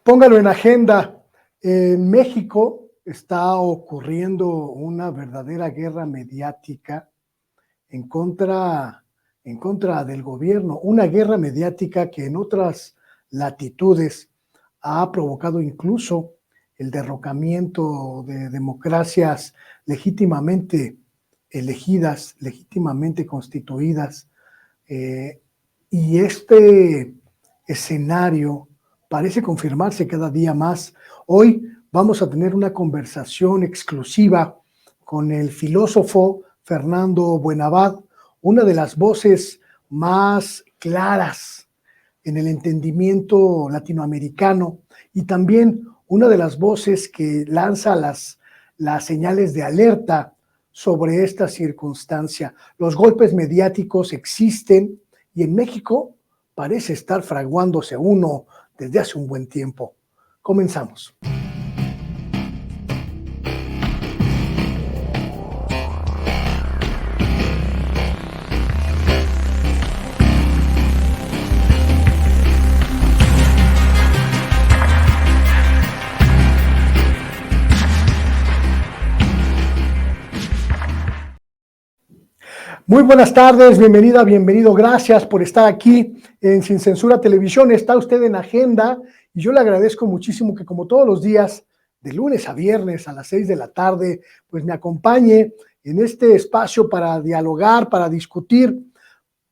Póngalo en agenda. En México está ocurriendo una verdadera guerra mediática en contra del gobierno, una guerra mediática que en otras latitudes ha provocado incluso el derrocamiento de democracias legítimamente elegidas, legítimamente constituidas, y este escenario parece confirmarse cada día más. Hoy vamos a tener una conversación exclusiva con el filósofo Fernando Buenabad, una de las voces más claras en el entendimiento latinoamericano y también una de las voces que lanza las señales de alerta sobre esta circunstancia. Los golpes mediáticos existen y en México parece estar fraguándose uno desde hace un buen tiempo. Comenzamos. Muy buenas tardes, bienvenida, bienvenido, gracias por estar aquí en Sin Censura Televisión. Está usted en agenda y yo le agradezco muchísimo que, como todos los días, de lunes a viernes a las 6 de la tarde, pues me acompañe en este espacio para dialogar, para discutir,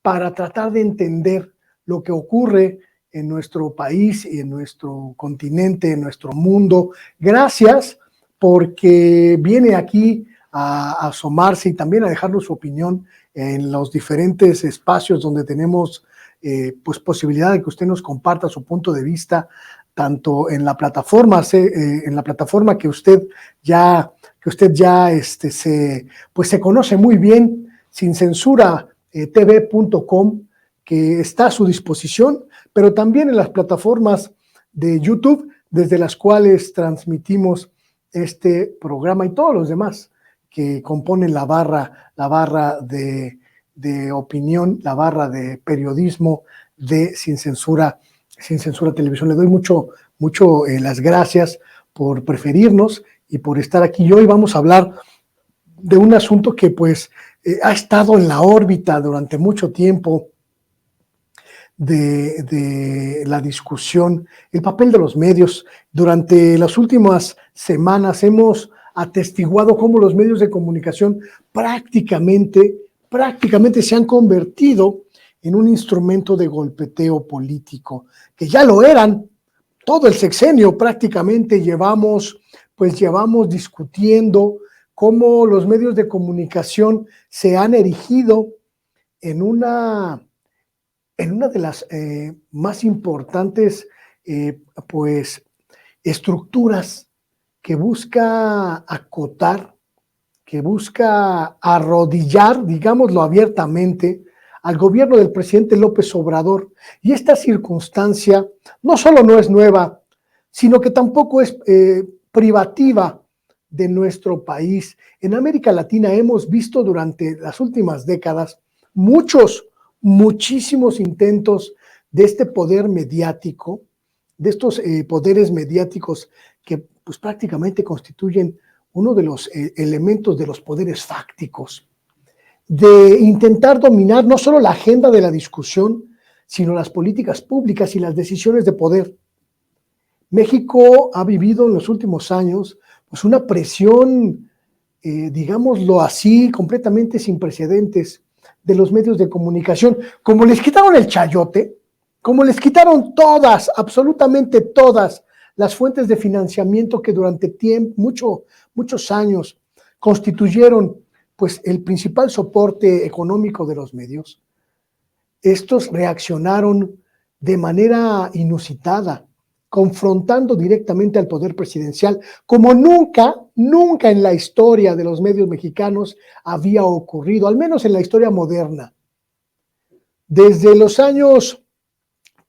para tratar de entender lo que ocurre en nuestro país y en nuestro continente, en nuestro mundo. Gracias porque viene aquí a asomarse y también a dejarnos su opinión en los diferentes espacios donde tenemos pues posibilidad de que usted nos comparta su punto de vista, tanto en la plataforma que usted ya se conoce muy bien, sincensuratv.com, que está a su disposición, pero también en las plataformas de YouTube, desde las cuales transmitimos este programa y todos los demás que componen la barra de opinión, la barra de periodismo de Sin Censura Televisión. Le doy mucho las gracias por preferirnos y por estar aquí. Y hoy vamos a hablar de un asunto que pues ha estado en la órbita durante mucho tiempo de la discusión, el papel de los medios. Durante las últimas semanas hemos atestiguado cómo los medios de comunicación prácticamente se han convertido en un instrumento de golpeteo político, que ya lo eran. Todo el sexenio prácticamente llevamos discutiendo cómo los medios de comunicación se han erigido en una de las más importantes estructuras que busca acotar, que busca arrodillar, digámoslo abiertamente, al gobierno del presidente López Obrador. Y esta circunstancia no solo no es nueva, sino que tampoco es privativa de nuestro país. En América Latina hemos visto durante las últimas décadas muchísimos intentos de este poder mediático, de estos poderes mediáticos que pues prácticamente constituyen uno de los elementos de los poderes fácticos, de intentar dominar no solo la agenda de la discusión, sino las políticas públicas y las decisiones de poder. México ha vivido en los últimos años pues una presión, digámoslo así, completamente sin precedentes de los medios de comunicación. Como les quitaron el chayote, como les quitaron absolutamente todas las fuentes de financiamiento que durante muchos años constituyeron pues el principal soporte económico de los medios, estos reaccionaron de manera inusitada, confrontando directamente al poder presidencial, como nunca en la historia de los medios mexicanos había ocurrido, al menos en la historia moderna. Desde los años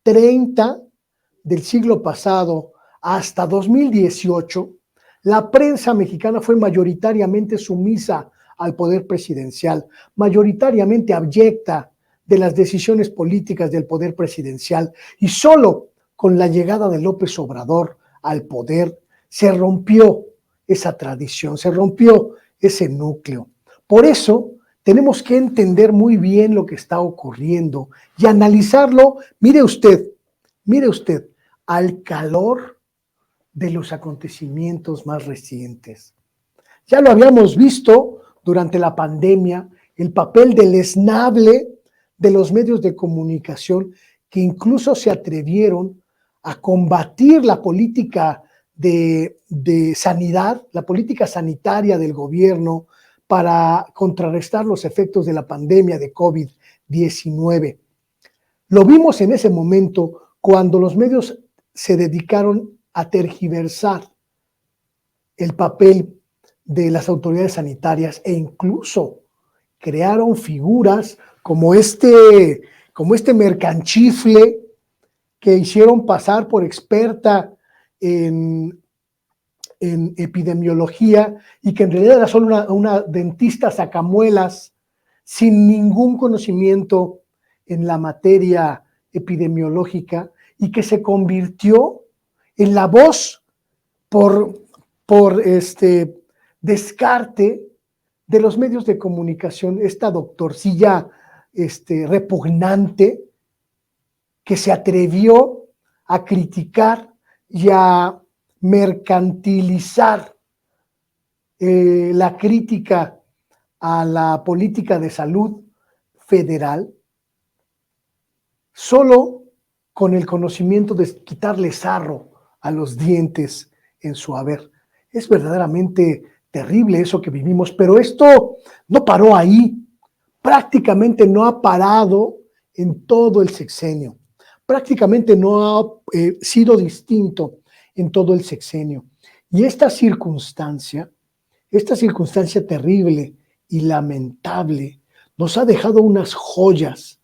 30 del siglo pasado hasta 2018, la prensa mexicana fue mayoritariamente sumisa al poder presidencial, mayoritariamente abyecta de las decisiones políticas del poder presidencial, y solo con la llegada de López Obrador, al poder, se rompió esa tradición, se rompió ese núcleo. Por eso tenemos que entender muy bien lo que está ocurriendo y analizarlo, mire usted, al calor de los acontecimientos más recientes. Ya lo habíamos visto durante la pandemia, el papel deleznable de los medios de comunicación que incluso se atrevieron a combatir la política de sanidad, la política sanitaria del gobierno para contrarrestar los efectos de la pandemia de COVID-19. Lo vimos en ese momento cuando los medios se dedicaron a tergiversar el papel de las autoridades sanitarias e incluso crearon figuras como este mercanchifle que hicieron pasar por experta en epidemiología y que en realidad era solo una dentista sacamuelas sin ningún conocimiento en la materia epidemiológica y que se convirtió en la voz por descarte de los medios de comunicación, esta doctorcilla repugnante que se atrevió a criticar y a mercantilizar la crítica a la política de salud federal solo con el conocimiento de quitarle sarro a los dientes en su haber. Es verdaderamente terrible eso que vivimos, pero esto no paró ahí, prácticamente no ha parado en todo el sexenio, prácticamente no ha sido distinto en todo el sexenio. Y esta circunstancia terrible y lamentable, nos ha dejado unas joyas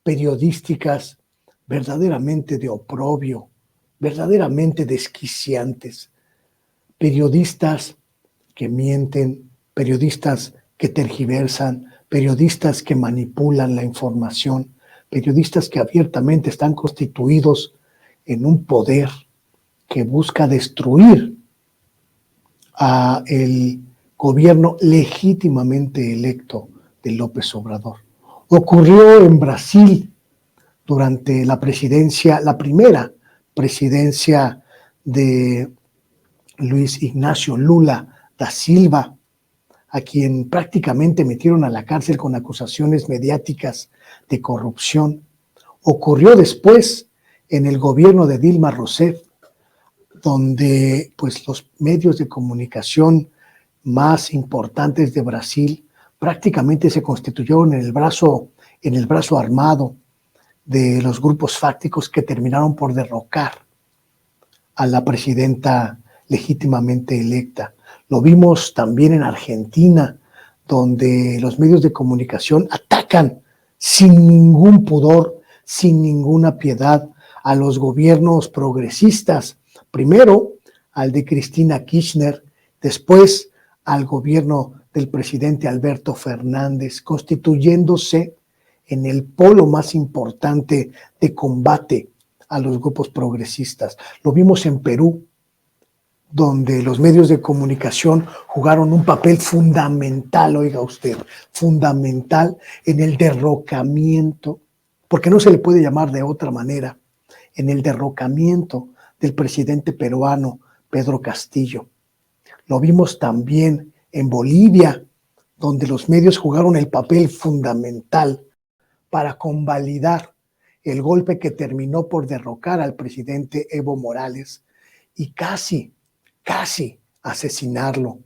periodísticas verdaderamente de oprobio, verdaderamente desquiciantes. Periodistas que mienten, periodistas que tergiversan, periodistas que manipulan la información, periodistas que abiertamente están constituidos en un poder que busca destruir a el gobierno legítimamente electo de López Obrador. Ocurrió en Brasil durante la primera presidencia de Luis Ignacio Lula da Silva, a quien prácticamente metieron a la cárcel con acusaciones mediáticas de corrupción. Ocurrió después en el gobierno de Dilma Rousseff, donde pues los medios de comunicación más importantes de Brasil prácticamente se constituyeron en el brazo armado de los grupos fácticos que terminaron por derrocar a la presidenta legítimamente electa. Lo vimos también en Argentina, donde los medios de comunicación atacan sin ningún pudor, sin ninguna piedad a los gobiernos progresistas, primero al de Cristina Kirchner, después al gobierno del presidente Alberto Fernández, constituyéndose en el polo más importante de combate a los grupos progresistas. Lo vimos en Perú, donde los medios de comunicación jugaron un papel fundamental, oiga usted, fundamental en el derrocamiento, porque no se le puede llamar de otra manera, en el derrocamiento del presidente peruano Pedro Castillo. Lo vimos también en Bolivia, donde los medios jugaron el papel fundamental para convalidar el golpe que terminó por derrocar al presidente Evo Morales y casi asesinarlo,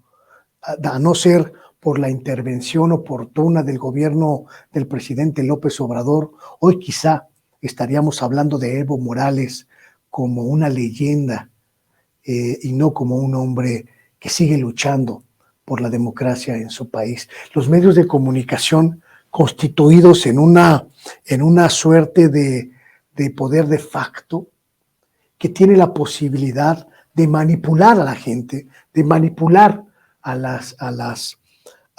a no ser por la intervención oportuna del gobierno del presidente López Obrador. Hoy quizá estaríamos hablando de Evo Morales como una leyenda y no como un hombre que sigue luchando por la democracia en su país. Los medios de comunicación constituidos en una suerte de poder de facto que tiene la posibilidad de manipular a la gente, de manipular a las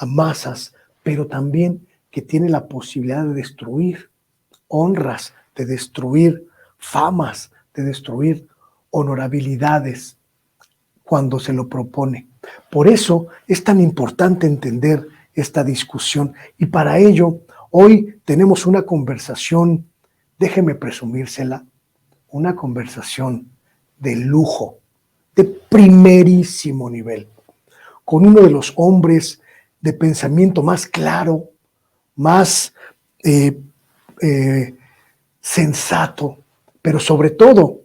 masas, pero también que tiene la posibilidad de destruir honras, de destruir famas, de destruir honorabilidades cuando se lo propone. Por eso es tan importante entender esta discusión y para ello hoy tenemos una conversación, déjeme presumírsela, una conversación de lujo, de primerísimo nivel, con uno de los hombres de pensamiento más claro, más sensato, pero sobre todo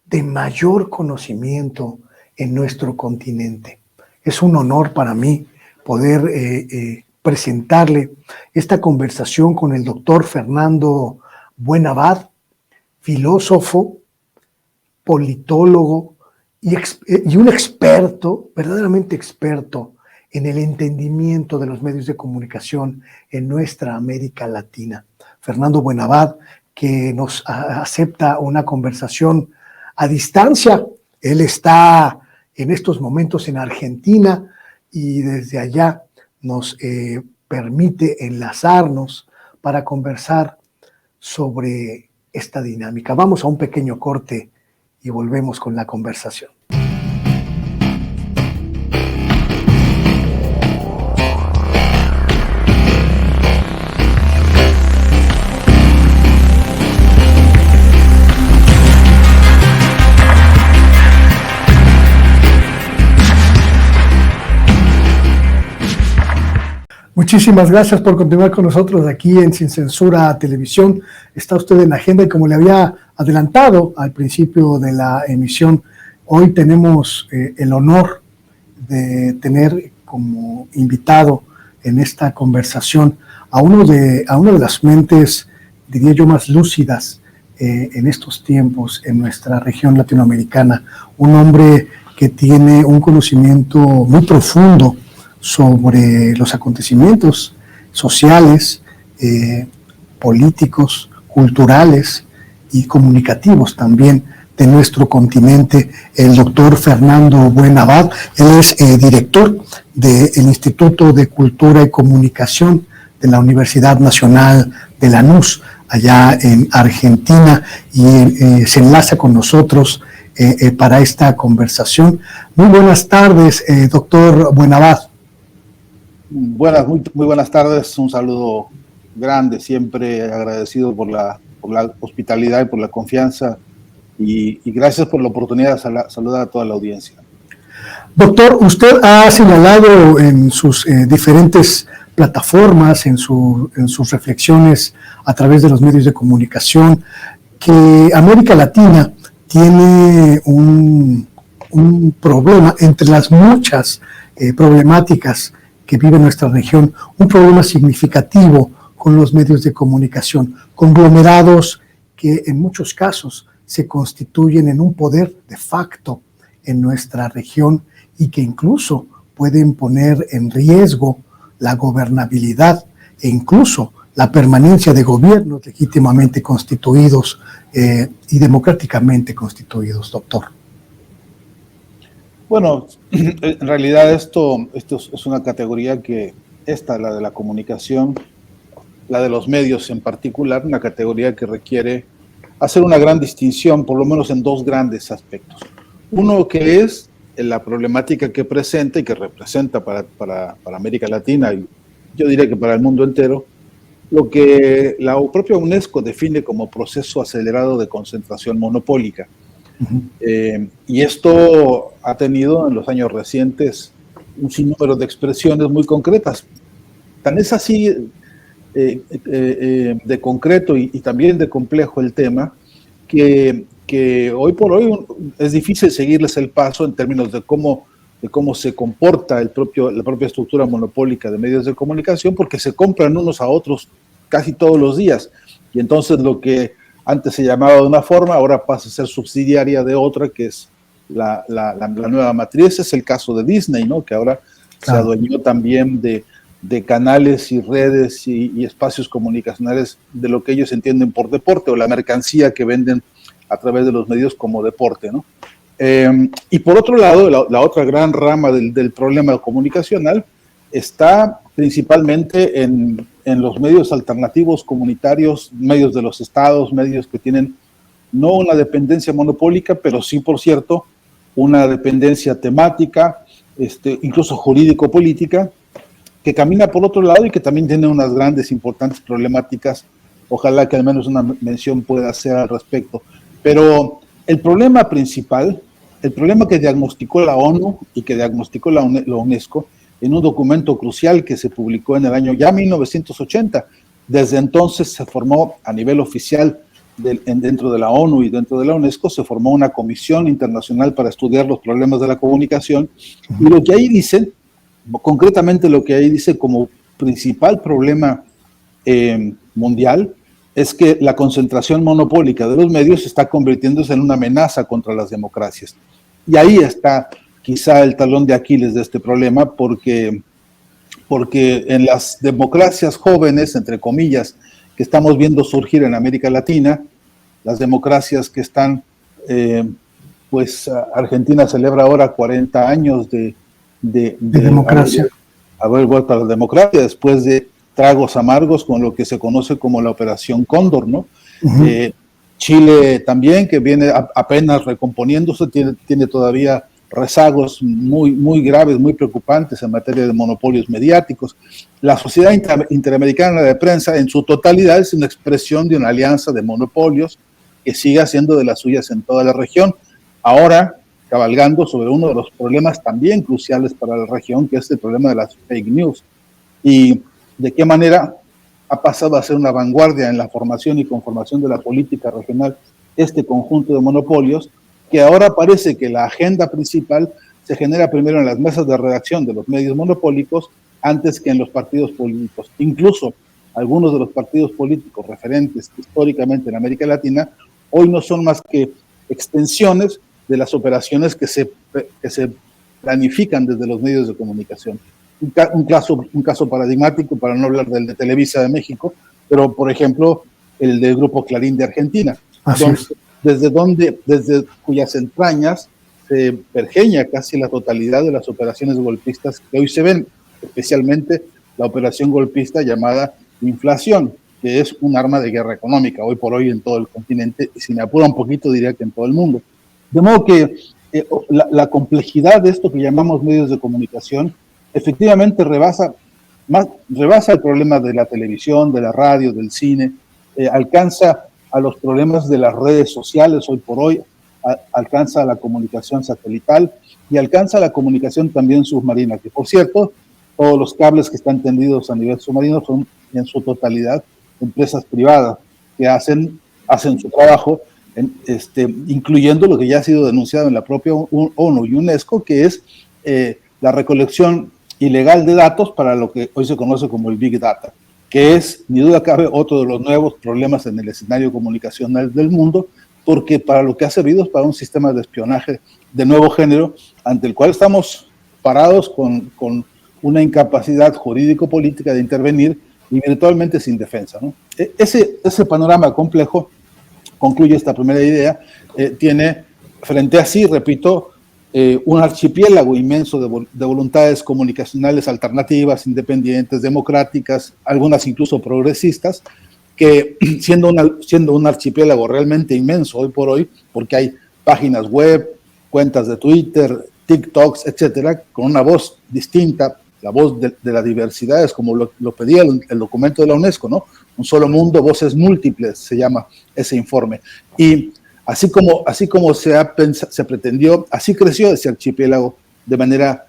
de mayor conocimiento en nuestro continente. Es un honor para mí poder presentarle esta conversación con el doctor Fernando Buenabad, filósofo, politólogo y un experto, verdaderamente experto, en el entendimiento de los medios de comunicación en nuestra América Latina. Fernando Buenabad, que nos acepta una conversación a distancia. Él está en estos momentos en Argentina y desde allá nos permite enlazarnos para conversar sobre esta dinámica. Vamos a un pequeño corte y volvemos con la conversación. Muchísimas gracias por continuar con nosotros aquí en Sin Censura Televisión. Está usted en la agenda y como le había adelantado al principio de la emisión, hoy tenemos el honor de tener como invitado en esta conversación a una de las mentes, diría yo, más lúcidas en estos tiempos en nuestra región latinoamericana. Un hombre que tiene un conocimiento muy profundo sobre los acontecimientos sociales, políticos, culturales y comunicativos también de nuestro continente, el doctor Fernando Buenabad. Él es director del Instituto de Cultura y Comunicación de la Universidad Nacional de Lanús, allá en Argentina, y se enlaza con nosotros para esta conversación. Muy buenas tardes, doctor Buenabad. Muy buenas tardes, un saludo grande, siempre agradecido por la hospitalidad y por la confianza y gracias por la oportunidad de saludar a toda la audiencia. Doctor, usted ha señalado en sus diferentes plataformas, en sus reflexiones a través de los medios de comunicación, que América Latina tiene un problema entre las muchas problemáticas que vive nuestra región, un problema significativo con los medios de comunicación, conglomerados que en muchos casos se constituyen en un poder de facto en nuestra región y que incluso pueden poner en riesgo la gobernabilidad e incluso la permanencia de gobiernos legítimamente constituidos y democráticamente constituidos, doctor. Bueno, en realidad esto es una categoría que la de la comunicación, la de los medios en particular, una categoría que requiere hacer una gran distinción, por lo menos en dos grandes aspectos. Uno que es la problemática que presenta y que representa para América Latina y yo diría que para el mundo entero, lo que la propia UNESCO define como proceso acelerado de concentración monopólica. Y esto ha tenido en los años recientes un sinnúmero de expresiones muy concretas. Tan es así de concreto y también de complejo el tema que hoy por hoy es difícil seguirles el paso en términos de cómo se comporta la propia estructura monopólica de medios de comunicación, porque se compran unos a otros casi todos los días. Y entonces lo que antes se llamaba de una forma, ahora pasa a ser subsidiaria de otra, que es la nueva matriz. Es el caso de Disney, ¿no? Que ahora se adueñó también de canales y redes y espacios comunicacionales de lo que ellos entienden por deporte o la mercancía que venden a través de los medios como deporte, ¿no? Y por otro lado, la otra gran rama del problema comunicacional está principalmente en los medios alternativos comunitarios, medios de los estados, medios que tienen no una dependencia monopólica, pero sí, por cierto, una dependencia temática, incluso jurídico-política, que camina por otro lado y que también tiene unas grandes, importantes problemáticas. Ojalá que al menos una mención pueda hacer al respecto. Pero el problema principal, el problema que diagnosticó la ONU y que diagnosticó la UNESCO en un documento crucial que se publicó en el año ya 1980, desde entonces se formó a nivel oficial dentro de la ONU y dentro de la UNESCO, se formó una comisión internacional para estudiar los problemas de la comunicación, y lo que ahí dice, concretamente lo que ahí dice como principal problema mundial, es que la concentración monopólica de los medios está convirtiéndose en una amenaza contra las democracias. Y ahí está quizá el talón de Aquiles de este problema, porque en las democracias jóvenes, entre comillas, que estamos viendo surgir en América Latina, las democracias que están, pues Argentina celebra ahora 40 años de democracia. Haber vuelto a la democracia después de tragos amargos con lo que se conoce como la Operación Cóndor, ¿no? Chile también, que viene apenas recomponiéndose, tiene todavía rezagos muy graves, muy preocupantes en materia de monopolios mediáticos. La Sociedad Interamericana de Prensa en su totalidad es una expresión de una alianza de monopolios que sigue haciendo de las suyas en toda la región. Ahora, cabalgando sobre uno de los problemas también cruciales para la región, que es el problema de las fake news. Y de qué manera ha pasado a ser una vanguardia en la formación y conformación de la política regional este conjunto de monopolios, que ahora parece que la agenda principal se genera primero en las mesas de redacción de los medios monopólicos antes que en los partidos políticos. Incluso algunos de los partidos políticos referentes históricamente en América Latina hoy no son más que extensiones de las operaciones que se planifican desde los medios de comunicación. Un caso paradigmático, para no hablar del de Televisa de México, pero por ejemplo el del Grupo Clarín de Argentina, desde cuyas entrañas se pergeña casi la totalidad de las operaciones golpistas que hoy se ven, especialmente la operación golpista llamada inflación, que es un arma de guerra económica hoy por hoy en todo el continente, y si me apura un poquito diría que en todo el mundo. De modo que la complejidad de esto que llamamos medios de comunicación efectivamente rebasa el problema de la televisión, de la radio, del cine, alcanza a los problemas de las redes sociales hoy por hoy, alcanza a la comunicación satelital y alcanza a la comunicación también submarina, que por cierto, todos los cables que están tendidos a nivel submarino son en su totalidad empresas privadas que hacen su trabajo, incluyendo lo que ya ha sido denunciado en la propia ONU y UNESCO, que es la recolección ilegal de datos para lo que hoy se conoce como el Big Data, que es, ni duda cabe, otro de los nuevos problemas en el escenario comunicacional del mundo, porque para lo que ha servido es para un sistema de espionaje de nuevo género, ante el cual estamos parados con una incapacidad jurídico-política de intervenir y virtualmente sin defensa, ¿no? Ese panorama complejo, concluye esta primera idea, tiene frente a sí, repito, un archipiélago inmenso de voluntades comunicacionales alternativas, independientes, democráticas, algunas incluso progresistas, que siendo un archipiélago realmente inmenso hoy por hoy, porque hay páginas web, cuentas de Twitter, TikToks, etcétera, con una voz distinta, la voz de las diversidades, como lo pedía el documento de la UNESCO, ¿no? Un solo mundo, voces múltiples, se llama ese informe. Y así como se pretendió, así creció ese archipiélago de manera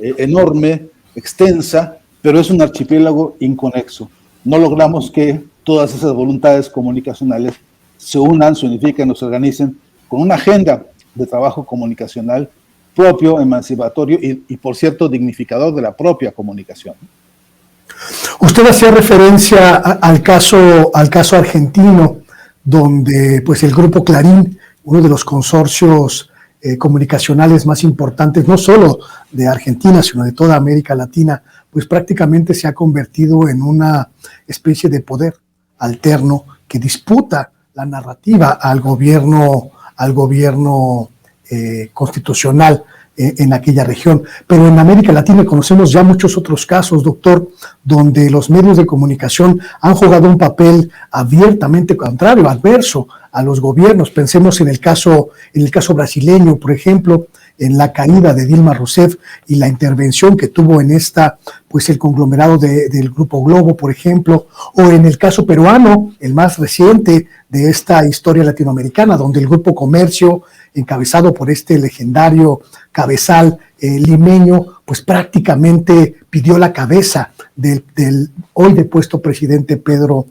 enorme, extensa, pero es un archipiélago inconexo. No logramos que todas esas voluntades comunicacionales se unan, se unifiquen o se organicen con una agenda de trabajo comunicacional propio, emancipatorio y por cierto, dignificador de la propia comunicación. Usted hacía referencia al caso argentino, donde pues el Grupo Clarín, uno de los consorcios comunicacionales más importantes, no solo de Argentina, sino de toda América Latina, pues prácticamente se ha convertido en una especie de poder alterno que disputa la narrativa al gobierno constitucional en aquella región. Pero en América Latina conocemos ya muchos otros casos, doctor, donde los medios de comunicación han jugado un papel abiertamente contrario, adverso a los gobiernos. Pensemos en el caso brasileño, por ejemplo, en la caída de Dilma Rousseff y la intervención que tuvo en esta, pues el conglomerado del Grupo Globo, por ejemplo, o en el caso peruano, el más reciente de esta historia latinoamericana, donde el Grupo Comercio, encabezado por este legendario cabezal limeño, pues prácticamente pidió la cabeza del hoy depuesto presidente Pedro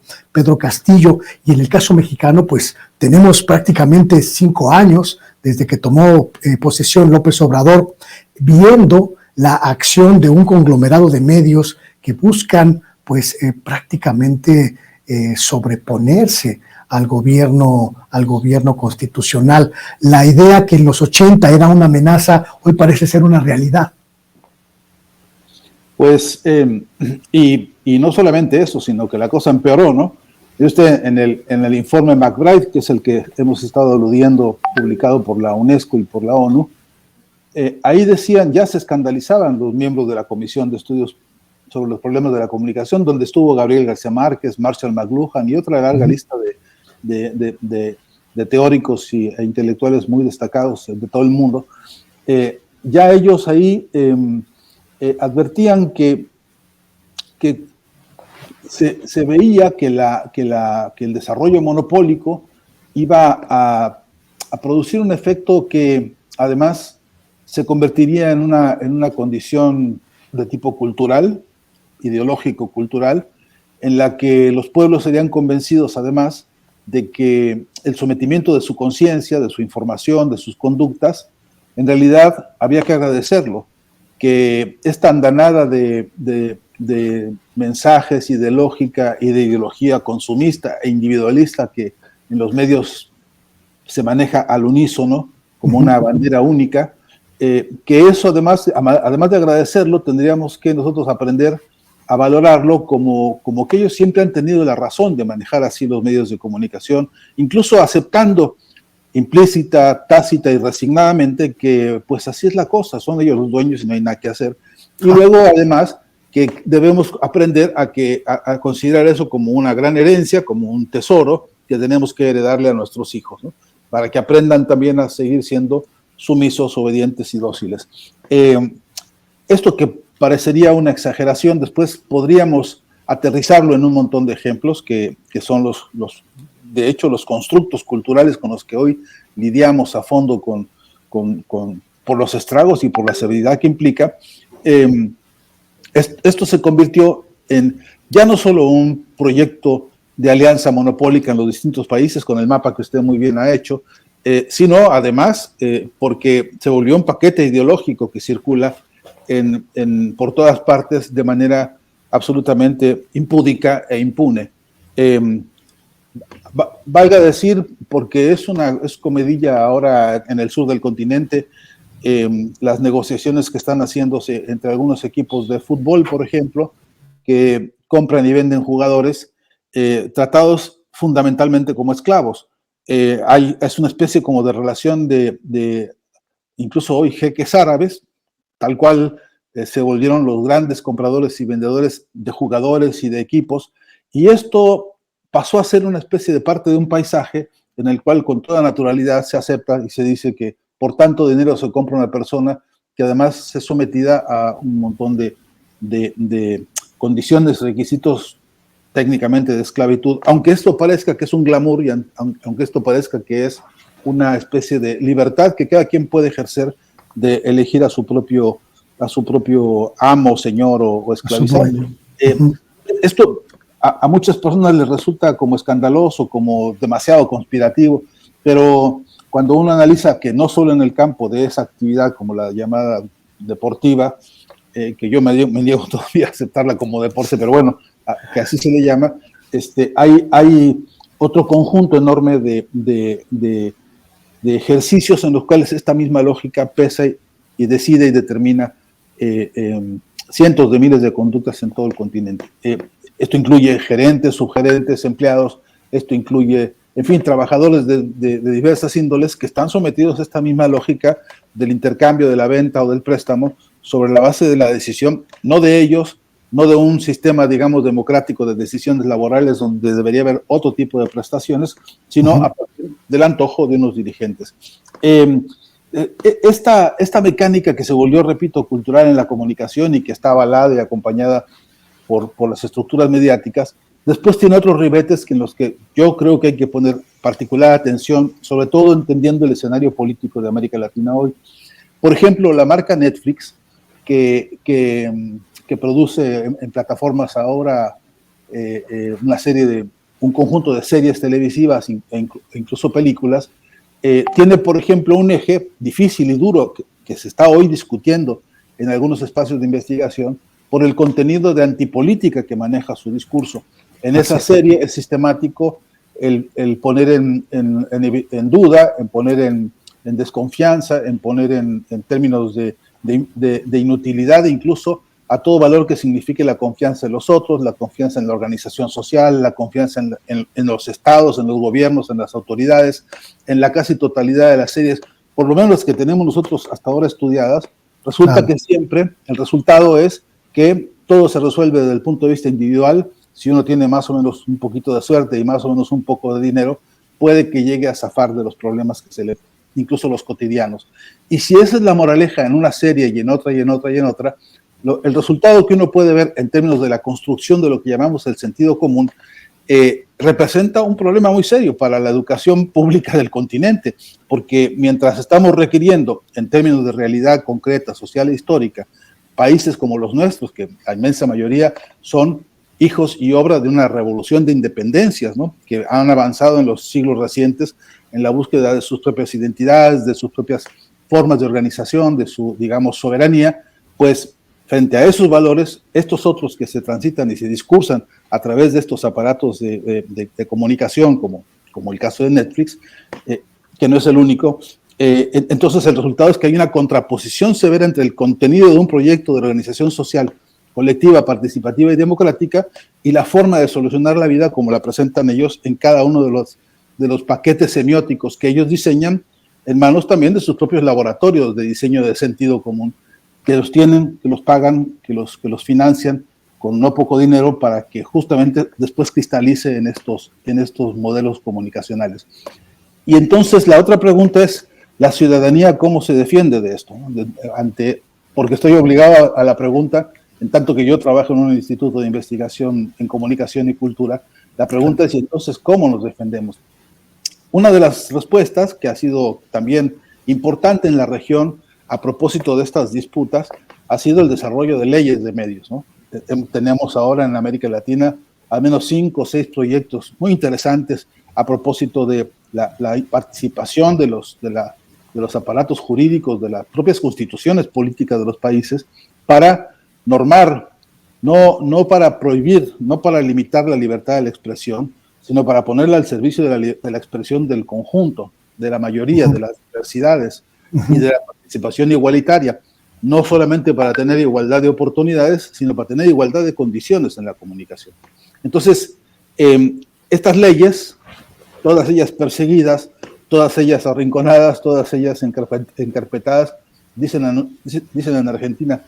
Castillo. Y en el caso mexicano, pues tenemos prácticamente 5 años desde que tomó posesión López Obrador, viendo la acción de un conglomerado de medios que buscan pues prácticamente sobreponerse al gobierno constitucional. La idea que en los 80 era una amenaza, hoy parece ser una realidad. Pues, y no solamente eso, sino que la cosa empeoró, ¿no? Y usted en el informe McBride, que es el que hemos estado aludiendo, publicado por la UNESCO y por la ONU, ahí decían, ya se escandalizaban los miembros de la Comisión de Estudios sobre los Problemas de la Comunicación, donde estuvo Gabriel García Márquez, Marshall McLuhan y otra larga lista de teóricos e intelectuales muy destacados de todo el mundo. Ya ellos ahí advertían que se veía que el desarrollo monopólico iba a producir un efecto que además se convertiría en una condición de tipo cultural, ideológico-cultural, en la que los pueblos serían convencidos además de que el sometimiento de su conciencia, de su información, de sus conductas, en realidad había que agradecerlo, que esta andanada de mensajes y de lógica y de ideología consumista e individualista que en los medios se maneja al unísono como una bandera única, que eso además de agradecerlo, tendríamos que nosotros aprender a valorarlo como que ellos siempre han tenido la razón de manejar así los medios de comunicación, incluso aceptando implícita, tácita y resignadamente que pues así es la cosa, son ellos los dueños y no hay nada que hacer. Y luego además que debemos aprender a considerar eso como una gran herencia, como un tesoro que tenemos que heredarle a nuestros hijos, ¿no? Para que aprendan también a seguir siendo sumisos, obedientes y dóciles. Esto que parecería una exageración, después podríamos aterrizarlo en un montón de ejemplos que son de hecho, los constructos culturales con los que hoy lidiamos a fondo por los estragos y por la severidad que implica. Esto se convirtió en ya no solo un proyecto de alianza monopólica en los distintos países, con el mapa que usted muy bien ha hecho, sino además porque se volvió un paquete ideológico que circula por todas partes de manera absolutamente impúdica e impune. Valga decir, porque es comedilla ahora en el sur del continente, las negociaciones que están haciéndose entre algunos equipos de fútbol, por ejemplo, que compran y venden jugadores tratados fundamentalmente como esclavos. Es una especie como de relación de incluso hoy jeques árabes, tal cual se volvieron los grandes compradores y vendedores de jugadores y de equipos, y esto pasó a ser una especie de parte de un paisaje en el cual con toda naturalidad se acepta y se dice que por tanto dinero se compra una persona que además es sometida a un montón de condiciones, requisitos técnicamente de esclavitud, aunque esto parezca que es un glamour y aunque esto parezca que es una especie de libertad que cada quien puede ejercer de elegir a su propio amo, señor o esclavizado. Esto a muchas personas les resulta como escandaloso, como demasiado conspirativo, pero cuando uno analiza que no solo en el campo de esa actividad como la llamada deportiva, que yo me niego todavía a aceptarla como deporte, pero bueno, que así se le llama, hay otro conjunto enorme de ejercicios en los cuales esta misma lógica pesa y decide y determina cientos de miles de conductas en todo el continente. Esto incluye gerentes, subgerentes, empleados, esto incluye en fin, trabajadores de diversas índoles que están sometidos a esta misma lógica del intercambio, de la venta o del préstamo sobre la base de la decisión, no de ellos, no de un sistema, digamos, democrático de decisiones laborales donde debería haber otro tipo de prestaciones, sino a partir del antojo de unos dirigentes. Esta mecánica que se volvió, repito, cultural en la comunicación y que está avalada y acompañada por las estructuras mediáticas, después tiene otros ribetes en los que yo creo que hay que poner particular atención, sobre todo entendiendo el escenario político de América Latina hoy. Por ejemplo, la marca Netflix, que produce en plataformas ahora un conjunto de series televisivas e incluso películas, tiene, por ejemplo, un eje difícil y duro que se está hoy discutiendo en algunos espacios de investigación por el contenido de antipolítica que maneja su discurso. En esa serie es sistemático el poner en duda, en poner en desconfianza, en poner en términos de inutilidad incluso a todo valor que signifique la confianza en los otros, la confianza en la organización social, la confianza en los estados, en los gobiernos, en las autoridades, en la casi totalidad de las series, por lo menos las que tenemos nosotros hasta ahora estudiadas. Resulta que siempre el resultado es que todo se resuelve desde el punto de vista individual. Si uno tiene más o menos un poquito de suerte y más o menos un poco de dinero, puede que llegue a zafar de los problemas que se le, incluso los cotidianos. Y si esa es la moraleja en una serie y en otra y en otra y en otra, el resultado que uno puede ver en términos de la construcción de lo que llamamos el sentido común representa un problema muy serio para la educación pública del continente, porque mientras estamos requiriendo, en términos de realidad concreta, social e histórica, países como los nuestros, que la inmensa mayoría son hijos y obra de una revolución de independencias, ¿no?, que han avanzado en los siglos recientes en la búsqueda de sus propias identidades, de sus propias formas de organización, de su, digamos, soberanía, pues frente a esos valores, estos otros que se transitan y se discursan a través de estos aparatos de comunicación, como el caso de Netflix, que no es el único, entonces el resultado es que hay una contraposición severa entre el contenido de un proyecto de organización social colectiva, participativa y democrática y la forma de solucionar la vida como la presentan ellos en cada uno de los paquetes semióticos que ellos diseñan en manos también de sus propios laboratorios de diseño de sentido común, que los tienen, que los pagan, que los financian con no poco dinero para que justamente después cristalice en estos modelos comunicacionales. Y entonces la otra pregunta es, ¿la ciudadanía cómo se defiende de esto? Porque estoy obligado a la pregunta, en tanto que yo trabajo en un instituto de investigación en comunicación y cultura, la pregunta es, entonces, ¿cómo nos defendemos? Una de las respuestas, que ha sido también importante en la región a propósito de estas disputas, ha sido el desarrollo de leyes de medios, ¿no? Tenemos ahora en América Latina al menos 5 o 6 proyectos muy interesantes a propósito de la participación de los aparatos jurídicos, de las propias constituciones políticas de los países, para normar, no para prohibir, no para limitar la libertad de la expresión, sino para ponerla al servicio de la expresión del conjunto, de la mayoría, de las diversidades y de la participación igualitaria, no solamente para tener igualdad de oportunidades, sino para tener igualdad de condiciones en la comunicación. Entonces, estas leyes, todas ellas perseguidas, todas ellas arrinconadas, todas ellas encarpetadas, dicen en Argentina,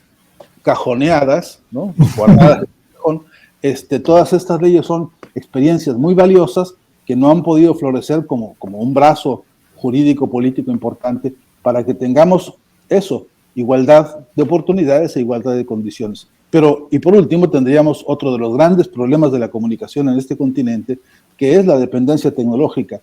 cajoneadas, ¿no?, guardadas en el cajón. Todas estas leyes son experiencias muy valiosas que no han podido florecer como un brazo jurídico político importante para que tengamos eso, igualdad de oportunidades e igualdad de condiciones. Pero, y por último, tendríamos otro de los grandes problemas de la comunicación en este continente, que es la dependencia tecnológica.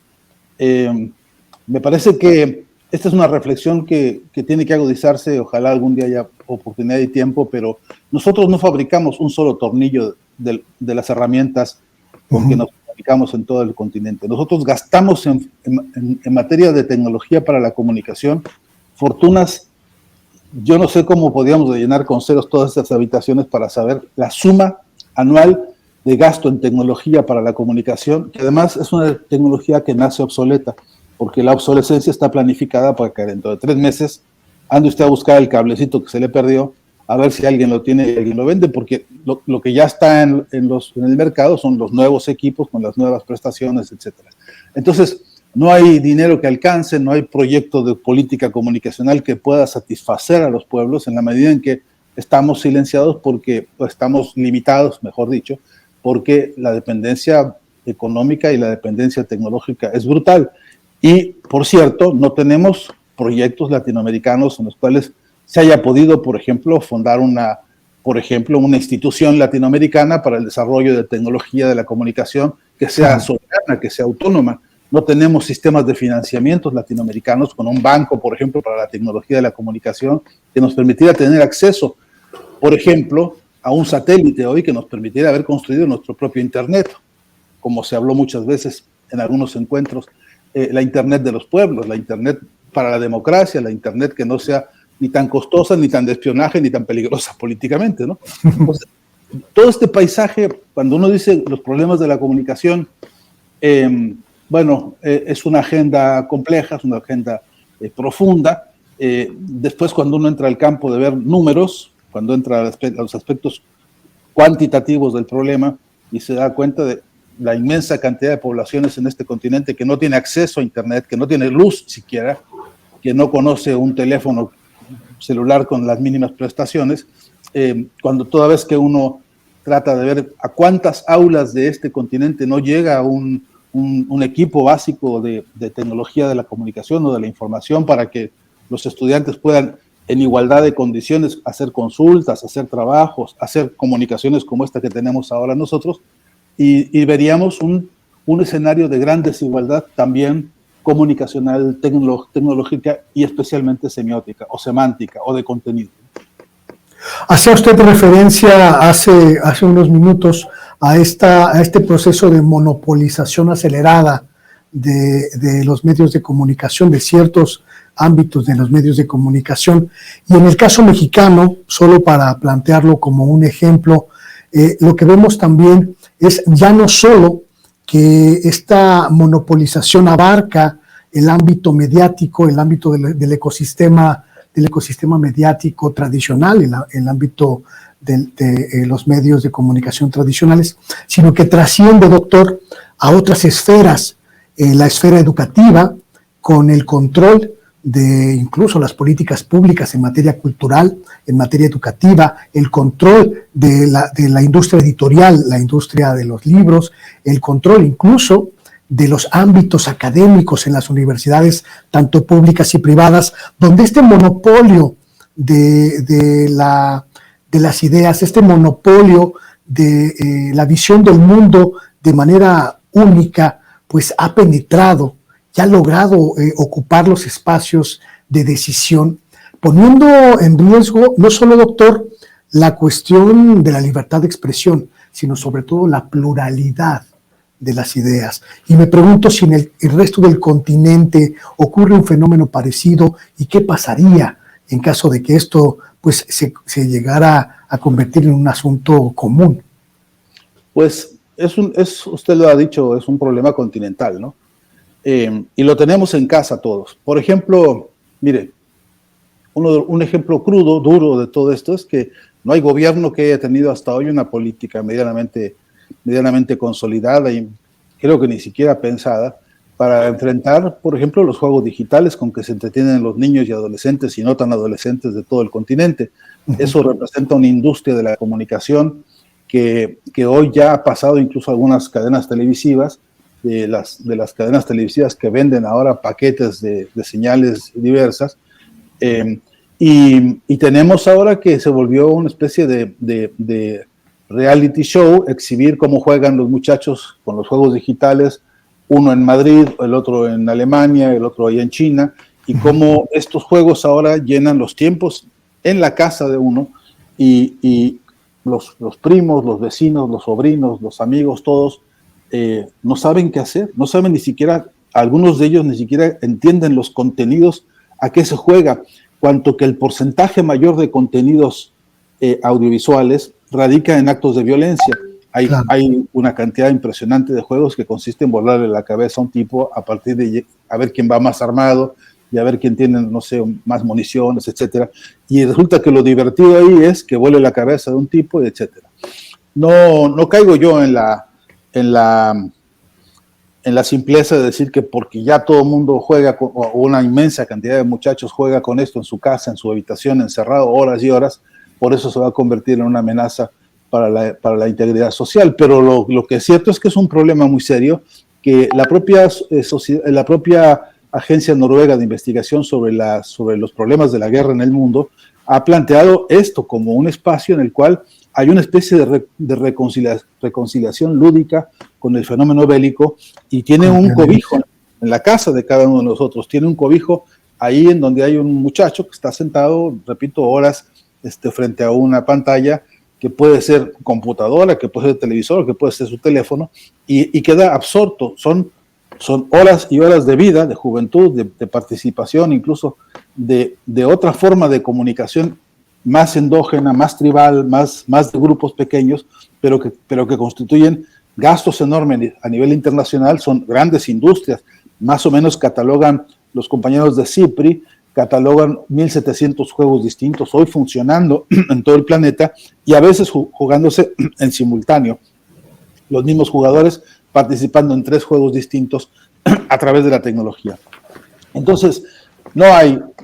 Me parece que esta es una reflexión que tiene que agudizarse, ojalá algún día haya oportunidad y tiempo, pero nosotros no fabricamos un solo tornillo de las herramientas con que nos comunicamos en todo el continente. Nosotros gastamos en materia de tecnología para la comunicación fortunas. Yo no sé cómo podíamos llenar con ceros todas estas habitaciones para saber la suma anual de gasto en tecnología para la comunicación, que además es una tecnología que nace obsoleta, porque la obsolescencia está planificada para que dentro de 3 meses ande usted a buscar el cablecito que se le perdió, a ver si alguien lo tiene y alguien lo vende, porque lo que ya está en el mercado son los nuevos equipos con las nuevas prestaciones, etcétera. Entonces, no hay dinero que alcance, no hay proyecto de política comunicacional que pueda satisfacer a los pueblos en la medida en que estamos silenciados porque, o estamos limitados, mejor dicho, porque la dependencia económica y la dependencia tecnológica es brutal. Y, por cierto, no tenemos proyectos latinoamericanos en los cuales se haya podido, por ejemplo, fundar una institución latinoamericana para el desarrollo de tecnología de la comunicación que sea soberana, que sea autónoma. No tenemos sistemas de financiamientos latinoamericanos con un banco, por ejemplo, para la tecnología de la comunicación que nos permitiera tener acceso, por ejemplo, a un satélite hoy que nos permitiera haber construido nuestro propio Internet, como se habló muchas veces en algunos encuentros, la Internet de los pueblos, la Internet para la democracia, la Internet que no sea ni tan costosa, ni tan de espionaje, ni tan peligrosa políticamente, ¿no? Entonces, todo este paisaje, cuando uno dice los problemas de la comunicación, es una agenda compleja, es una agenda profunda. Después, cuando uno entra al campo de ver números, cuando entra a los aspectos cuantitativos del problema y se da cuenta de la inmensa cantidad de poblaciones en este continente que no tiene acceso a Internet, que no tiene luz siquiera, que no conoce un teléfono celular con las mínimas prestaciones, cuando toda vez que uno trata de ver a cuántas aulas de este continente no llega un equipo básico de tecnología de la comunicación o de la información para que los estudiantes puedan en igualdad de condiciones hacer consultas, hacer trabajos, hacer comunicaciones como esta que tenemos ahora nosotros, y veríamos un escenario de gran desigualdad también comunicacional, tecnológica y especialmente semiótica o semántica o de contenido. Hacía usted referencia hace unos minutos a este proceso de monopolización acelerada de los medios de comunicación, de ciertos ámbitos de los medios de comunicación. Y en el caso mexicano, solo para plantearlo como un ejemplo, lo que vemos también es ya no solo que esta monopolización abarca el ámbito mediático, el ámbito del ecosistema mediático tradicional, el ámbito de los medios de comunicación tradicionales, sino que trasciende, doctor, a otras esferas, la esfera educativa, con el control de incluso las políticas públicas en materia cultural, en materia educativa, el control de la industria editorial, la industria de los libros, el control incluso de los ámbitos académicos en las universidades, tanto públicas y privadas, donde este monopolio de las ideas, este monopolio de la visión del mundo de manera única, pues ha penetrado y ha logrado ocupar los espacios de decisión, poniendo en riesgo no solo, doctor, la cuestión de la libertad de expresión, sino sobre todo la pluralidad de las ideas. Y me pregunto si en el resto del continente ocurre un fenómeno parecido y qué pasaría en caso de que esto pues se llegara a convertir en un asunto común. Pues usted lo ha dicho, es un problema continental, ¿no? Y lo tenemos en casa todos. Por ejemplo, mire, un ejemplo crudo, duro de todo esto es que no hay gobierno que haya tenido hasta hoy una política medianamente consolidada y creo que ni siquiera pensada para enfrentar, por ejemplo, los juegos digitales con que se entretienen los niños y adolescentes y no tan adolescentes de todo el continente. Eso representa una industria de la comunicación que hoy ya ha pasado incluso a algunas cadenas televisivas, de las cadenas televisivas que venden ahora paquetes de señales diversas, y tenemos ahora que se volvió una especie de reality show, exhibir cómo juegan los muchachos con los juegos digitales, uno en Madrid, el otro en Alemania, el otro allá en China, y cómo estos juegos ahora llenan los tiempos en la casa de uno, y los primos, los vecinos, los sobrinos, los amigos, todos, no saben qué hacer, no saben ni siquiera, algunos de ellos ni siquiera entienden los contenidos a qué se juega, cuanto que el porcentaje mayor de contenidos audiovisuales radica en actos de violencia. Hay una cantidad impresionante de juegos que consiste en volarle la cabeza a un tipo a partir de a ver quién va más armado, y a ver quién tiene, no sé, más municiones, etcétera. Y resulta que lo divertido ahí es que vuele la cabeza de un tipo, etcétera. No caigo yo en la simpleza de decir que porque ya todo el mundo juega, o una inmensa cantidad de muchachos juega con esto en su casa, en su habitación, encerrado horas y horas, por eso se va a convertir en una amenaza para la integridad social. Pero lo que es cierto es que es un problema muy serio, que la propia Agencia Noruega de Investigación sobre los problemas de la guerra en el mundo ha planteado esto como un espacio en el cual hay una especie de reconciliación lúdica con el fenómeno bélico, y tiene un cobijo en la casa de cada uno de nosotros, tiene un cobijo ahí en donde hay un muchacho que está sentado, repito, horas frente a una pantalla que puede ser computadora, que puede ser televisor, que puede ser su teléfono, y queda absorto. Son horas y horas de vida, de juventud, de participación, incluso de otra forma de comunicación más endógena, más tribal, más de grupos pequeños, pero que constituyen gastos enormes a nivel internacional. Son grandes industrias. Más o menos catalogan los compañeros de CIPRI, catalogan 1.700 juegos distintos hoy funcionando en todo el planeta, y a veces jugándose en simultáneo. Los mismos jugadores participando en 3 juegos distintos a través de la tecnología. Entonces,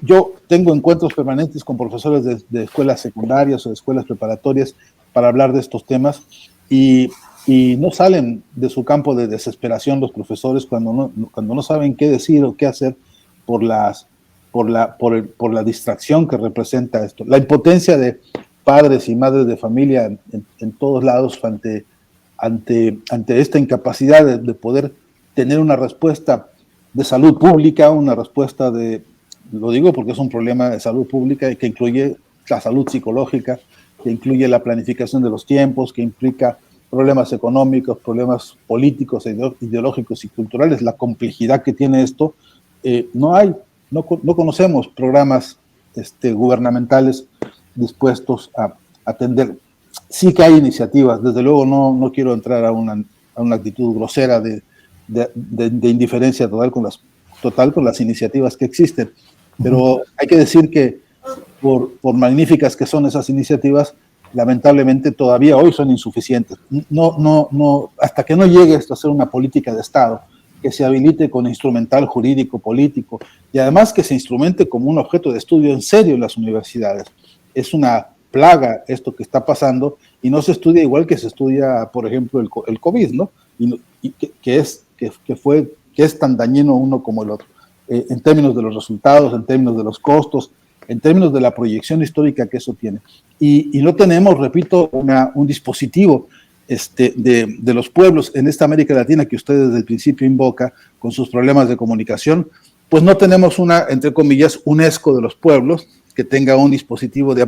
yo tengo encuentros permanentes con profesores de escuelas secundarias o de escuelas preparatorias para hablar de estos temas, y no salen de su campo de desesperación los profesores cuando no saben qué decir o qué hacer por la distracción que representa esto. La impotencia de padres y madres de familia en todos lados ante esta incapacidad de poder tener una respuesta de salud pública, una respuesta lo digo porque es un problema de salud pública que incluye la salud psicológica, que incluye la planificación de los tiempos, que implica problemas económicos, problemas políticos, ideológicos y culturales. La complejidad que tiene esto, no conocemos programas gubernamentales dispuestos a atender. Sí que hay iniciativas, desde luego no quiero entrar a una actitud grosera de indiferencia total con las iniciativas que existen, pero hay que decir que por magníficas que son esas iniciativas, lamentablemente todavía hoy son insuficientes. Hasta que no llegue esto a ser una política de Estado, que se habilite con instrumental jurídico, político, y además que se instrumente como un objeto de estudio en serio en las universidades. Es una plaga esto que está pasando, y no se estudia igual que se estudia, por ejemplo, el COVID, ¿no? Y que es tan dañino uno como el otro, en términos de los resultados, en términos de los costos, en términos de la proyección histórica que eso tiene. Y no tenemos, repito, un dispositivo de los pueblos en esta América Latina que usted desde el principio invoca, con sus problemas de comunicación. Pues no tenemos entre comillas, UNESCO de los pueblos, que tenga un dispositivo de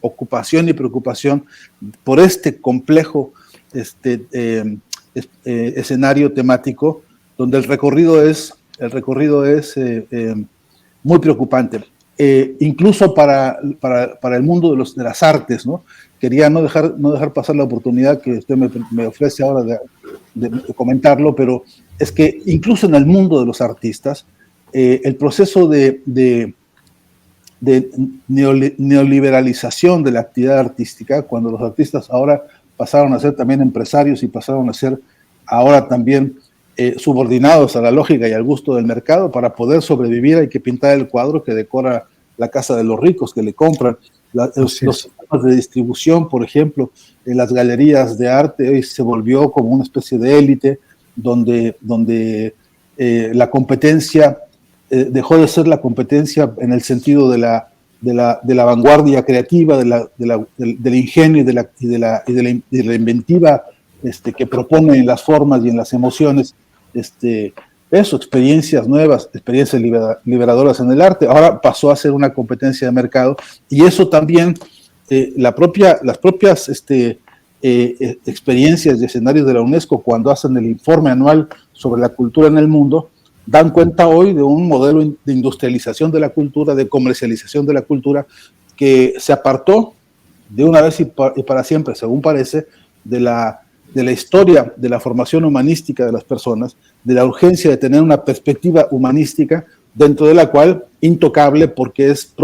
ocupación y preocupación por este complejo escenario temático, donde el recorrido es muy preocupante. Incluso para el mundo de las artes, ¿no? Quería no dejar pasar la oportunidad que usted me ofrece ahora de comentarlo, pero es que incluso en el mundo de los artistas, el proceso de neoliberalización de la actividad artística, cuando los artistas ahora pasaron a ser también empresarios y pasaron a ser ahora también subordinados a la lógica y al gusto del mercado, para poder sobrevivir hay que pintar el cuadro que decora la casa de los ricos que le compran. Los sistemas de distribución, por ejemplo, en las galerías de arte hoy se volvió como una especie de élite donde la competencia dejó de ser la competencia en el sentido de la vanguardia creativa, del ingenio y de la inventiva que propone en las formas y en las emociones, experiencias nuevas, experiencias liberadoras en el arte. Ahora pasó a ser una competencia de mercado, y eso también, las propias experiencias y escenarios de la UNESCO, cuando hacen el informe anual sobre la cultura en el mundo, dan cuenta hoy de un modelo de industrialización de la cultura, de comercialización de la cultura, que se apartó de una vez y para siempre, según parece, de la historia de la formación humanística de las personas, de la urgencia de tener una perspectiva humanística dentro de la cual, intocable porque es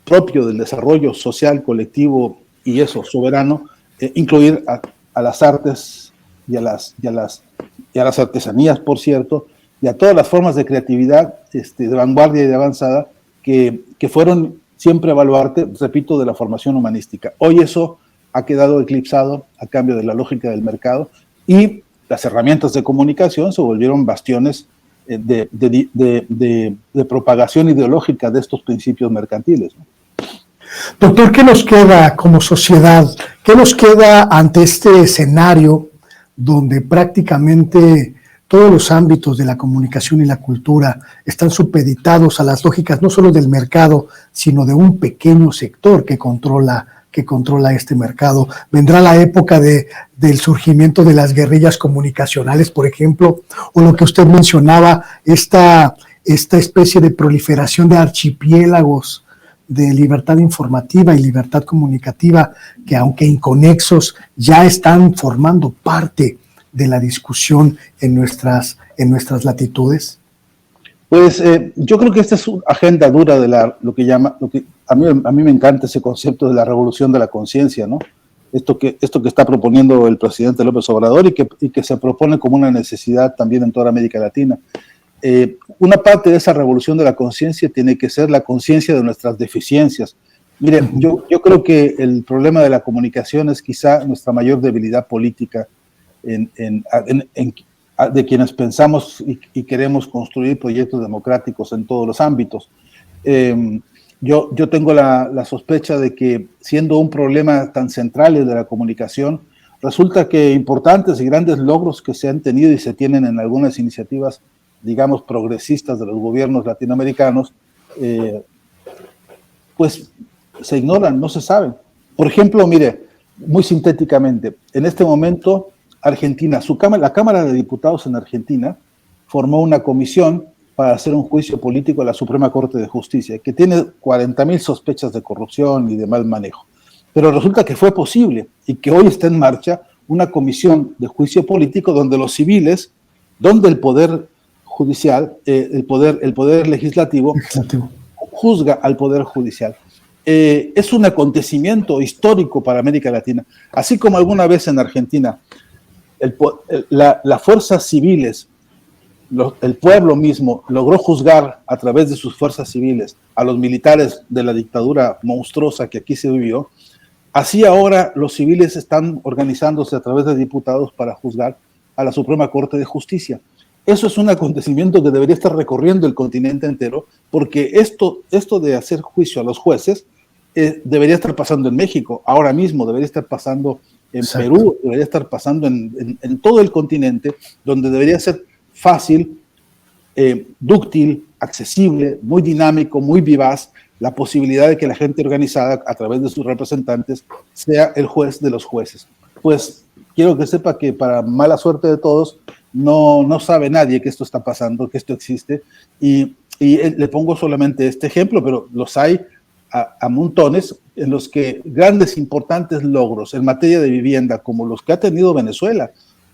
propio del desarrollo social, colectivo y eso, soberano, incluir a las artes y a las artesanías, por cierto, y a todas las formas de creatividad de vanguardia y de avanzada que fueron siempre baluarte, repito, de la formación humanística. Hoy eso ha quedado eclipsado a cambio de la lógica del mercado y las herramientas de comunicación se volvieron bastiones de propagación ideológica de estos principios mercantiles, ¿no? Doctor, ¿qué nos queda como sociedad? ¿Qué nos queda ante este escenario donde prácticamente todos los ámbitos de la comunicación y la cultura están supeditados a las lógicas no solo del mercado, sino de un pequeño sector que controla este mercado? ¿Vendrá la época del surgimiento de las guerrillas comunicacionales, por ejemplo, o lo que usted mencionaba, esta especie de proliferación de archipiélagos de libertad informativa y libertad comunicativa que, aunque inconexos, ya están formando parte de la discusión en nuestras latitudes? Pues yo creo que esta es una agenda dura de lo que a mí me encanta ese concepto de la revolución de la conciencia, ¿no? Esto que está proponiendo el presidente López Obrador y que se propone como una necesidad también en toda América Latina. Una parte de esa revolución de la conciencia tiene que ser la conciencia de nuestras deficiencias. Miren, yo creo que el problema de la comunicación es quizá nuestra mayor debilidad política de quienes pensamos y queremos construir proyectos democráticos en todos los ámbitos. Yo tengo la sospecha de que, siendo un problema tan central de la comunicación, resulta que importantes y grandes logros que se han tenido y se tienen en algunas iniciativas, digamos, progresistas de los gobiernos latinoamericanos, pues se ignoran, no se saben. Por ejemplo, mire, muy sintéticamente, en este momento Argentina, la Cámara de Diputados en Argentina formó una comisión para hacer un juicio político a la Suprema Corte de Justicia, que tiene 40.000 sospechas de corrupción y de mal manejo. Pero resulta que fue posible y que hoy está en marcha una comisión de juicio político donde los civiles, donde el poder judicial, el poder legislativo juzga al poder judicial. Es un acontecimiento histórico para América Latina. Así como alguna vez en Argentina las fuerzas civiles, el pueblo mismo logró juzgar a través de sus fuerzas civiles a los militares de la dictadura monstruosa que aquí se vivió, así ahora los civiles están organizándose a través de diputados para juzgar a la Suprema Corte de Justicia. Eso es un acontecimiento que debería estar recorriendo el continente entero, porque esto de hacer juicio a los jueces debería estar pasando en México, ahora mismo debería estar pasando en Exacto. Perú, debería estar pasando en todo el continente, donde debería ser fácil, dúctil, accesible, muy dinámico, muy vivaz, la posibilidad de que la gente organizada, a través de sus representantes, sea el juez de los jueces. Pues quiero que sepa que, para mala suerte de todos, no sabe nadie que esto está pasando, que esto existe, y le pongo solamente este ejemplo, pero los hay a montones, en los que grandes, importantes logros en materia de vivienda, como los que ha tenido Venezuela,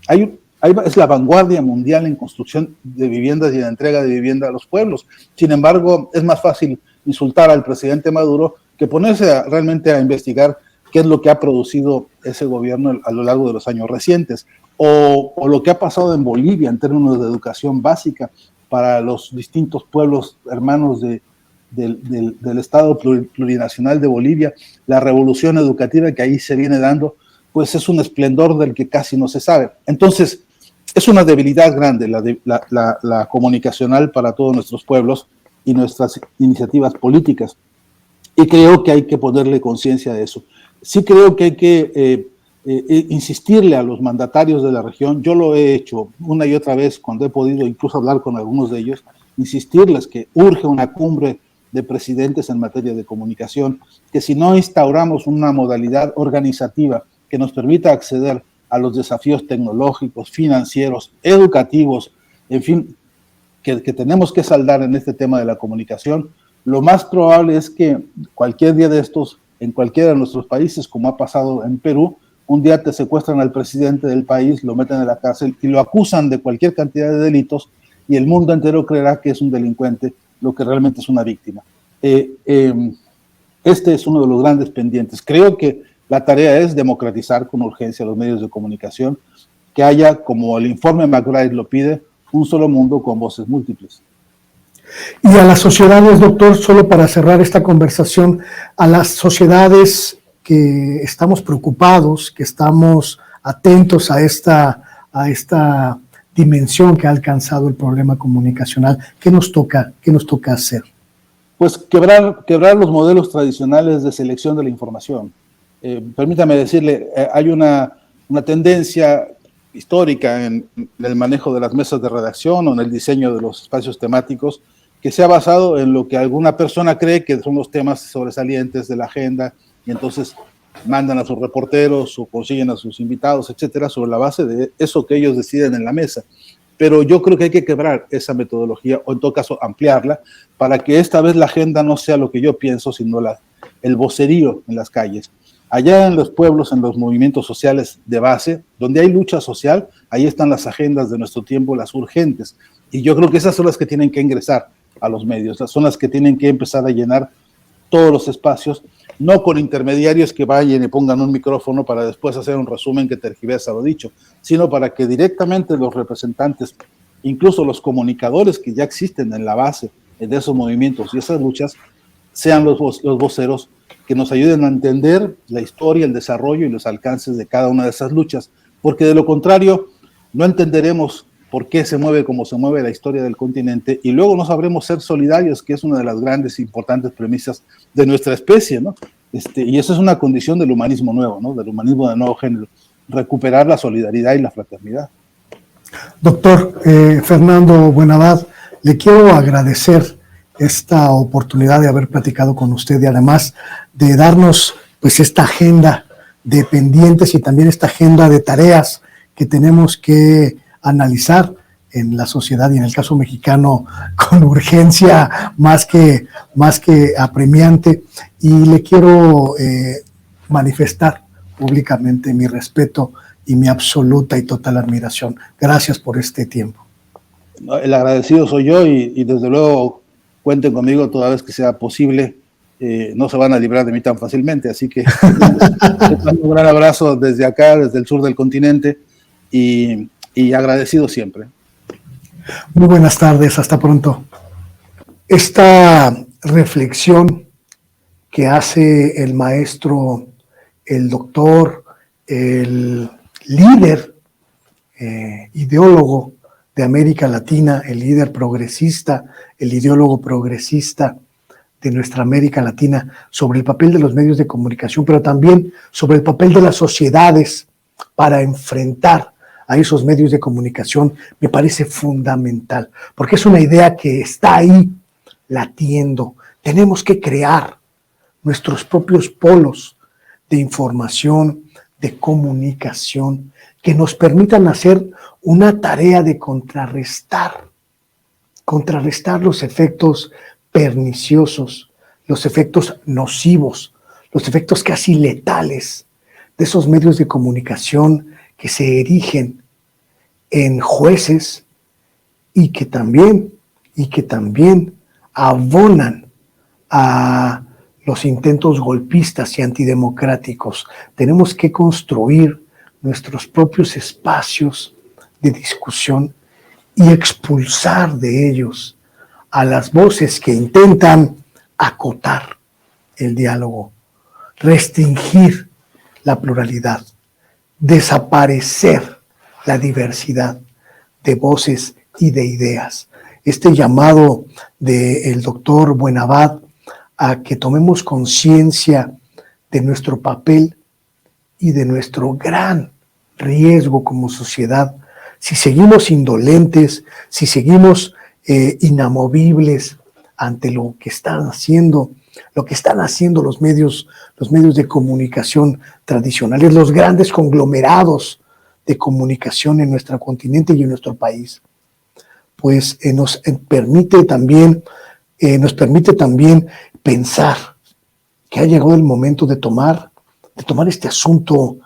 es la vanguardia mundial en construcción de viviendas y en entrega de vivienda a los pueblos. Sin embargo, es más fácil insultar al presidente Maduro que ponerse realmente a investigar qué es lo que ha producido ese gobierno a lo largo de los años recientes, o lo que ha pasado en Bolivia en términos de educación básica para los distintos pueblos hermanos del Estado plurinacional de Bolivia. La revolución educativa que ahí se viene dando, pues es un esplendor del que casi no se sabe. Entonces, es una debilidad grande la comunicacional para todos nuestros pueblos y nuestras iniciativas políticas. Y creo que hay que ponerle conciencia de eso. Sí creo que hay que insistirle a los mandatarios de la región. Yo lo he hecho una y otra vez cuando he podido incluso hablar con algunos de ellos, insistirles que urge una cumbre de presidentes en materia de comunicación, que si no instauramos una modalidad organizativa que nos permita acceder a los desafíos tecnológicos, financieros, educativos, en fin, que tenemos que saldar en este tema de la comunicación, lo más probable es que cualquier día de estos, en cualquiera de nuestros países, como ha pasado en Perú, un día te secuestran al presidente del país, lo meten en la cárcel y lo acusan de cualquier cantidad de delitos, y el mundo entero creerá que es un delincuente, lo que realmente es una víctima. Este es uno de los grandes pendientes. Creo que la tarea es democratizar con urgencia los medios de comunicación, que haya, como el informe McBride lo pide, un solo mundo con voces múltiples. Y a las sociedades, doctor, solo para cerrar esta conversación, a las sociedades que estamos preocupados, que estamos atentos a esta dimensión que ha alcanzado el problema comunicacional, ¿qué nos toca hacer? Pues quebrar los modelos tradicionales de selección de la información. Permítame decirle, hay una tendencia histórica en el manejo de las mesas de redacción o en el diseño de los espacios temáticos que se ha basado en lo que alguna persona cree que son los temas sobresalientes de la agenda, y entonces mandan a sus reporteros o consiguen a sus invitados, etcétera, sobre la base de eso que ellos deciden en la mesa. Pero yo creo que hay que quebrar esa metodología, o en todo caso ampliarla, para que esta vez la agenda no sea lo que yo pienso, sino el vocerío en las calles. Allá en los pueblos, en los movimientos sociales de base, donde hay lucha social, ahí están las agendas de nuestro tiempo, las urgentes. Y yo creo que esas son las que tienen que ingresar a los medios, son las que tienen que empezar a llenar todos los espacios, no con intermediarios que vayan y pongan un micrófono para después hacer un resumen que tergiversa lo dicho, sino para que directamente los representantes, incluso los comunicadores que ya existen en la base de esos movimientos y esas luchas, sean los voceros que nos ayuden a entender la historia, el desarrollo y los alcances de cada una de esas luchas, porque de lo contrario no entenderemos por qué se mueve como se mueve la historia del continente, y luego no sabremos ser solidarios, que es una de las grandes e importantes premisas de nuestra especie, ¿no? Y eso es una condición del humanismo nuevo, ¿no? Del humanismo de nuevo género, recuperar la solidaridad y la fraternidad. Doctor Fernando Buenabad, le quiero agradecer esta oportunidad de haber platicado con usted y además de darnos pues esta agenda de pendientes y también esta agenda de tareas que tenemos que analizar en la sociedad y en el caso mexicano con urgencia más que apremiante, y le quiero manifestar públicamente mi respeto y mi absoluta y total admiración. Gracias por este tiempo. El agradecido soy yo y desde luego cuenten conmigo toda vez que sea posible. No se van a librar de mí tan fácilmente, así que un gran abrazo desde acá, desde el sur del continente, y agradecido siempre. Muy buenas tardes, hasta pronto. Esta reflexión que hace el maestro, el doctor, el líder ideólogo de América Latina, el líder progresista, el ideólogo progresista de nuestra América Latina, sobre el papel de los medios de comunicación, pero también sobre el papel de las sociedades para enfrentar a esos medios de comunicación, me parece fundamental, porque es una idea que está ahí latiendo. Tenemos que crear nuestros propios polos de información, de comunicación, que nos permitan hacer una tarea de contrarrestar los efectos perniciosos, los efectos nocivos, los efectos casi letales de esos medios de comunicación que se erigen en jueces y que también abonan a los intentos golpistas y antidemocráticos. Tenemos que construir nuestros propios espacios de discusión y expulsar de ellos a las voces que intentan acotar el diálogo, restringir la pluralidad, desaparecer la diversidad de voces y de ideas. Este llamado del doctor Buenabad a que tomemos conciencia de nuestro papel y de nuestro gran riesgo como sociedad, si seguimos indolentes, si seguimos inamovibles ante lo que están haciendo los medios de comunicación tradicionales, los grandes conglomerados de comunicación en nuestro continente y en nuestro país, pues nos permite también pensar que ha llegado el momento de tomar este asunto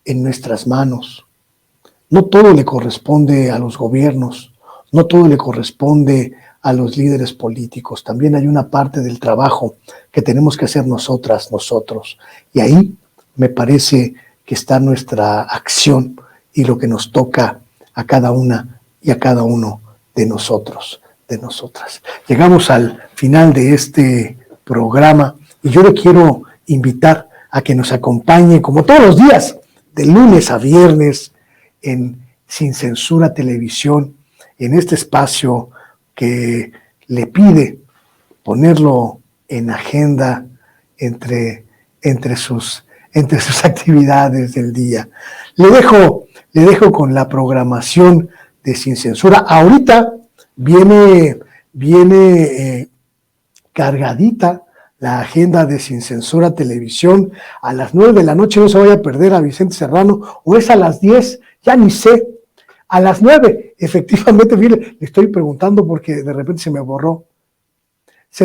en nuestras manos. No todo le corresponde a los gobiernos, no todo le corresponde a los líderes políticos, también hay una parte del trabajo que tenemos que hacer nosotros. Y ahí me parece que está nuestra acción y lo que nos toca a cada una y a cada uno de nosotros, de nosotras. Llegamos al final de este programa y yo le quiero invitar a que nos acompañe, como todos los días, de lunes a viernes, en Sin Censura Televisión, en este espacio que le pide ponerlo en agenda entre sus actividades del día. Le dejo con la programación de Sin Censura. Ahorita viene cargadita la agenda de Sin Censura Televisión. A las 9 de la noche no se vaya a perder a Vicente Serrano, o es a las 10, ya ni sé. A las 9, efectivamente, mire, le estoy preguntando porque de repente se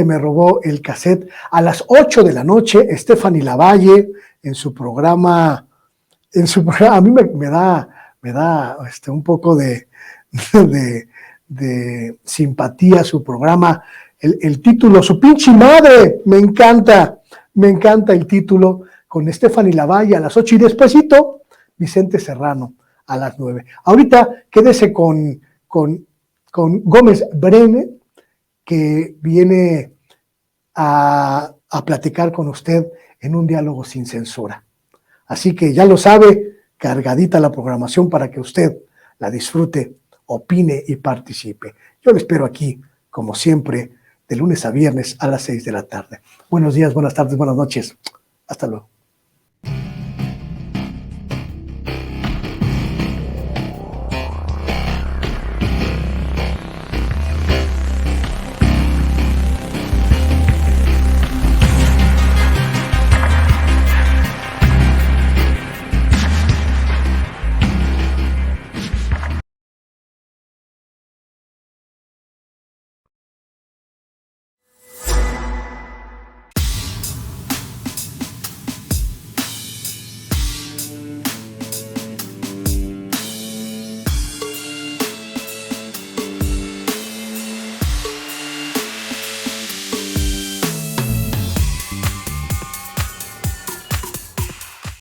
me robó el cassette. A las 8 de la noche, Stephanie Lavalle, en su programa, a mí me da un poco de simpatía su programa, el título, Su pinche madre, me encanta el título, con Stephanie Lavalle a las 8 y despuesito Vicente Serrano a las 9. Ahorita quédese con Gómez Brené, que viene a platicar con usted en un diálogo sin censura. Así que ya lo sabe, cargadita la programación para que usted la disfrute, opine y participe. Yo lo espero aquí, como siempre, de lunes a viernes a las 6 de la tarde. Buenos días, buenas tardes, buenas noches. Hasta luego.